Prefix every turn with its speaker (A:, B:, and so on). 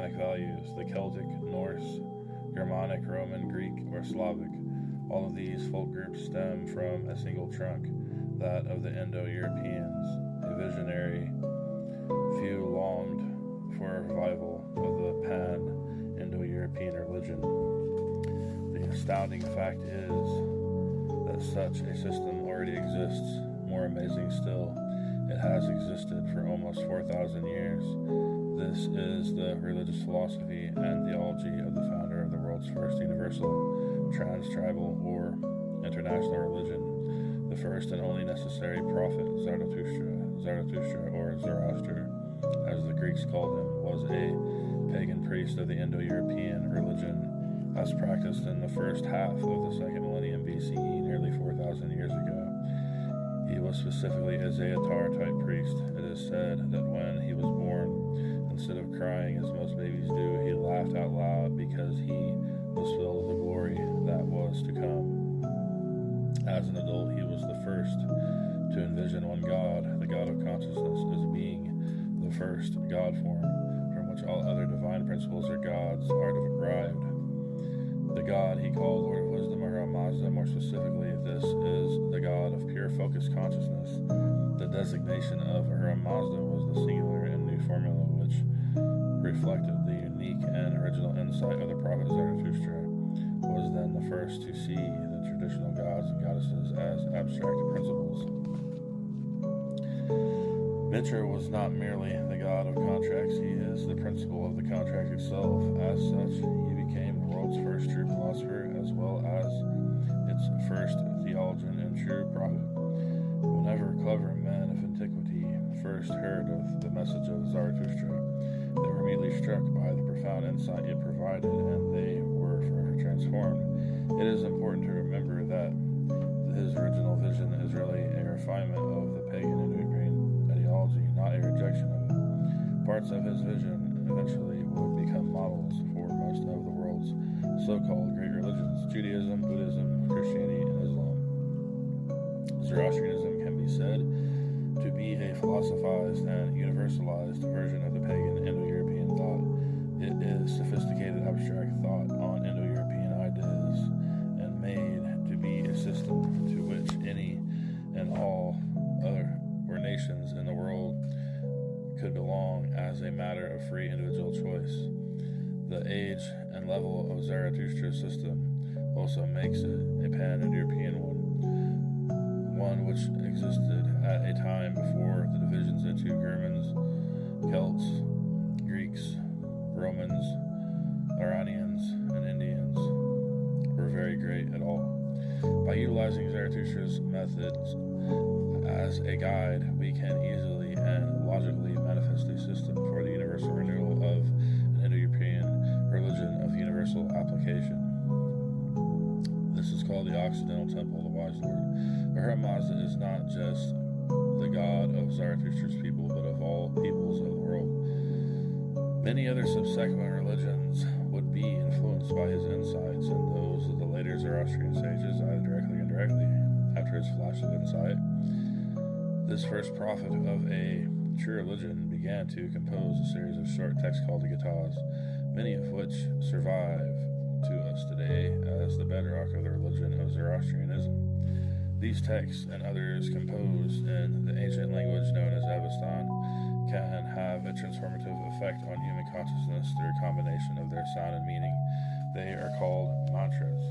A: organic values, the Celtic, Norse, Germanic, Roman, Greek, or Slavic. All of these folk groups stem from a single trunk, that of the Indo-Europeans. A visionary few longed for a revival of the pan-Indo-European religion. The astounding fact is that such a system already exists. More amazing still, it has existed for almost 4,000 years. This is the religious philosophy and theology of the founder of the world's first universal, trans-tribal, or international religion, the first and only necessary prophet, Zarathustra, or Zoroaster, as the Greeks called him, was a pagan priest of the Indo-European religion, as practiced in the first half of the second millennium BCE, nearly 4,000 years ago. He was specifically a Zeatar-type priest. It is said that when he was born, instead of crying as most babies do, he laughed out loud because he was filled with the glory that was to come. As an adult, he was the first to envision one God, the God of consciousness, as being the first God form, from which all other divine principles or gods are derived. The God he called Lord of Wisdom, or Mazda, more specifically, this is the God of pure focused consciousness. The designation of Mazda was the singular and new formula which reflected the unique and original insight of the prophet Zarathustra, was then the first to see the traditional gods and goddesses as abstract principles. Mitra was not merely the god of contracts, he is the principle of the contract itself. As such, he became the world's first true philosopher, as well as its first theologian and true prophet. Whenever clever men of antiquity first heard of the message of Zarathustra, they were immediately struck by the profound insight it provided, and they were forever transformed. It is important to remember that his original vision is really a refinement of the pagan Indo-European ideology, not a rejection of it. Parts of his vision eventually would become models for most of the world's so-called great religions: Judaism, Buddhism, Christianity, and Islam. Zoroastrianism can be said to be a philosophized and universalized version of the pagan Indo-European thought. It is sophisticated abstract thought on Indo-European ideas and made to be a system to which any and all other nations in the world could belong as a matter of free individual choice. The age and level of Zarathustra's system also makes it a pan-Indo-European one which existed at a time before the divisions into Germans, Celts, Greeks, Romans, Iranians, and Indians were very great at all. By utilizing Zarathustra's methods as a guide, we can easily and logically manifest a system for the universal renewal of an Indo-European religion of universal application. This is called the Occidental Temple of the Wise Lord. Mazda is not just the god of Zarathustra's people, but of all peoples of the world. Many other subsequent religions would be influenced by his insights, and those of the later Zoroastrian sages, either directly or indirectly, after his flash of insight. This first prophet of a true religion began to compose a series of short texts called the Gathas, many of which survive to us today as the bedrock of the religion of Zoroastrianism. These texts and others composed in the ancient language known as Avestan can have a transformative effect on human consciousness through a combination of their sound and meaning. They are called mantras.